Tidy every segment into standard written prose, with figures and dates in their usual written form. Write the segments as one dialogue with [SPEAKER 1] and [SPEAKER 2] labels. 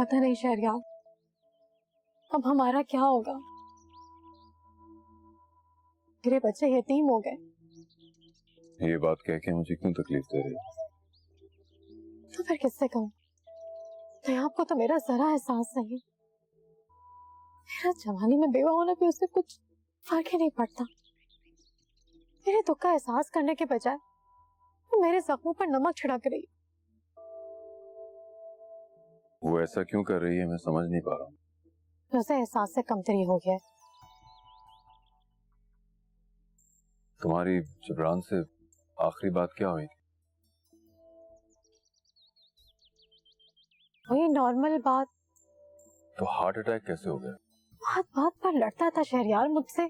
[SPEAKER 1] पता नहीं शहरयार, अब हमारा क्या होगा। मेरे बच्चे यतीम हो गए।
[SPEAKER 2] ये बात कह के मुझे क्यों तकलीफ दे रही है?
[SPEAKER 1] तो फिर किससे कहूँ? आपको तो मेरा जरा एहसास नहीं। मेरा जवानी में बेवा होना भी उससे कुछ फर्क ही नहीं पड़ता। मेरे दुख का एहसास करने के बजाय वो मेरे जख्मों पर नमक छिड़क रही।
[SPEAKER 2] वो ऐसा क्यों कर रही है मैं समझ नहीं पा रहा हूँ।
[SPEAKER 1] उसे एहसास से कमतरी हो गया।
[SPEAKER 2] तुम्हारी जबरान से आखिरी बात क्या हुई?
[SPEAKER 1] वही नॉर्मल बात।
[SPEAKER 2] तो हार्ट अटैक कैसे हो गया?
[SPEAKER 1] बात बात पर लड़ता था शहरयार मुझसे।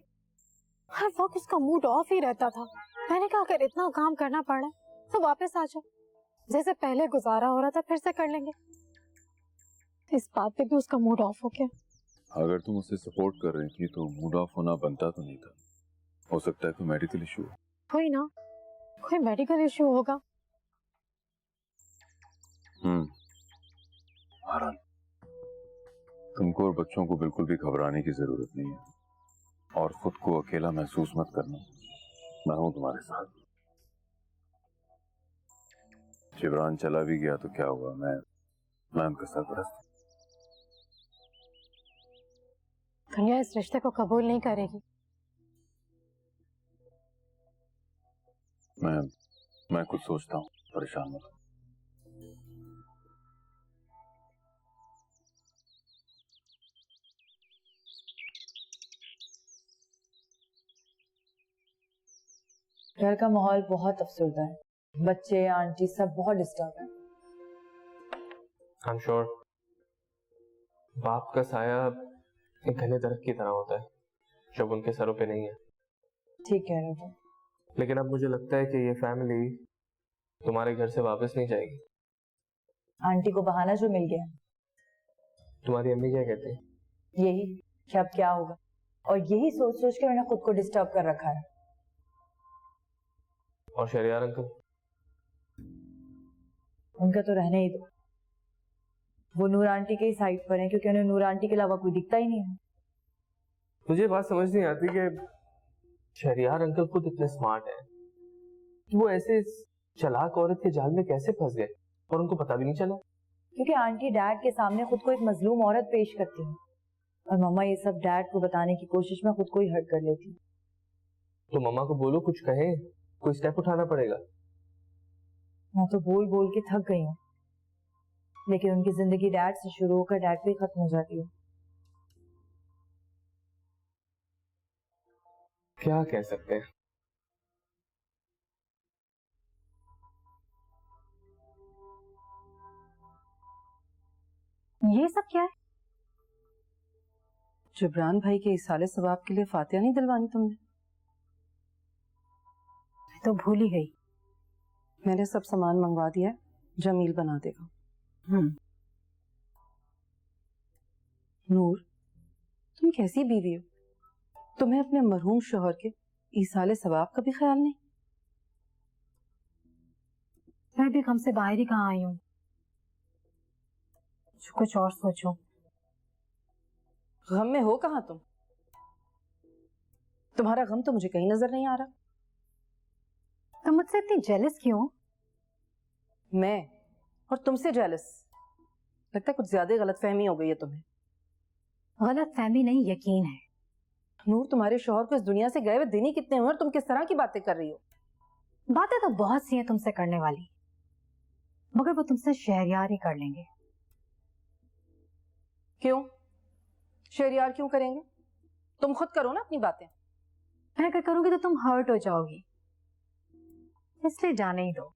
[SPEAKER 1] हर वक्त उसका मूड ऑफ ही रहता था। मैंने कहा अगर इतना काम करना पड़ा तो वापस आ जाओ, जैसे पहले गुजारा हो रहा था फिर से कर लेंगे। इस बात पे भी उसका मूड ऑफ हो गया।
[SPEAKER 2] अगर तुम उसे सपोर्ट कर रही थी तो मूड ऑफ होना बनता तो नहीं था। हो सकता है कोई मेडिकल इशू हो।
[SPEAKER 1] कोई ना, कोई मेडिकल इशू होगा।
[SPEAKER 2] आराम, तुमको और बच्चों को बिल्कुल भी घबराने की जरूरत नहीं है और खुद को अकेला महसूस मत करना। मैं हूं तुम्हारे साथ। जिब्रान चला भी गया तो क्या हुआ, मैं उनका सरपरस्त।
[SPEAKER 1] दुनिया इस रिश्ते को कबूल नहीं करेगी।
[SPEAKER 2] मैं कुछ सोचता हूँ, परेशान मत हो।
[SPEAKER 3] घर का माहौल बहुत अफसरदा है। बच्चे आंटी सब बहुत डिस्टर्ब है।
[SPEAKER 4] I'm sure बाप का साया एक घने दरख्त की तरह होता है जब उनके सरों पे नहीं है।
[SPEAKER 3] ठीक कह रहे हो।
[SPEAKER 4] लेकिन अब मुझे लगता है कि ये फैमिली तुम्हारे घर से वापस नहीं जाएगी।
[SPEAKER 3] आंटी को बहाना जो मिल गया।
[SPEAKER 4] तुम्हारी अम्मी क्या कहती है?
[SPEAKER 3] यही कि अब क्या होगा, और यही सोच सोच के मैंने खुद को डिस्टर्ब कर रखा है।
[SPEAKER 4] और शहरयार अंकल?
[SPEAKER 3] उनका तो रहने ही दो। वो नूर आंटी के ही साइड पर है क्योंकि उन्हें नूर आंटी के अलावा कोई दिखता ही नहीं है।
[SPEAKER 4] मुझे बात समझ नहीं आती कि शहरयार अंकल खुद इतने स्मार्ट हैं, वो ऐसे चालाक औरत के जाल में कैसे फंस गए और उनको पता भी नहीं चला?
[SPEAKER 3] क्योंकि आंटी डैड के सामने खुद को एक मजलूम औरत पेश करती है और मम्मा ये सब डैड को बताने की कोशिश में खुद को ही हर्ट कर लेती।
[SPEAKER 4] तो मम्मा को बोलो, कुछ कहे, कोई स्टेप उठाना पड़ेगा।
[SPEAKER 3] मैं तो बोल बोल के थक गई हूँ, लेकिन उनकी जिंदगी डैड से शुरू होकर डैड पे खत्म हो जाती है।
[SPEAKER 4] क्या कह सकते हैं?
[SPEAKER 1] ये सब क्या है?
[SPEAKER 5] जिब्रान भाई के इसाले सवाब के लिए फातिहा नहीं दिलवानी तुमने?
[SPEAKER 1] मैं तो भूल ही गई।
[SPEAKER 5] मैंने सब सामान मंगवा दिया है, जमील बना देगा। नूर, तुम कैसी बीवी हो? तुम्हें अपने मरहूम शोहर के इसाले सवाब का भी ख्याल नहीं?
[SPEAKER 1] मैं भी गम से बाहर ही कहाँ आई हूँ। कुछ और सोचो।
[SPEAKER 5] गम में हो कहाँ तुम? तुम्हारा गम तो मुझे कहीं नजर नहीं आ रहा।
[SPEAKER 1] तुम मुझसे इतनी जेलस क्यों?
[SPEAKER 5] मैं और तुमसे जेलस? लगता है कुछ ज्यादा गलतफहमी हो गई है तुम्हें।
[SPEAKER 1] गलतफहमी नहीं, यकीन है।
[SPEAKER 5] नूर, तुम्हारे शौहर को इस दुनिया से गए हुए दिन ही कितने हुए और तुम किस तरह की बातें कर रही हो?
[SPEAKER 1] बातें तो बहुत सी हैं तुमसे करने वाली, मगर वो तुमसे शहरयार ही कर लेंगे।
[SPEAKER 5] क्यों? शहरयार क्यों करेंगे? तुम खुद करो ना अपनी बातें।
[SPEAKER 1] मैं अगर करूंगी तो तुम हर्ट हो जाओगी, इसलिए जाने ही दो।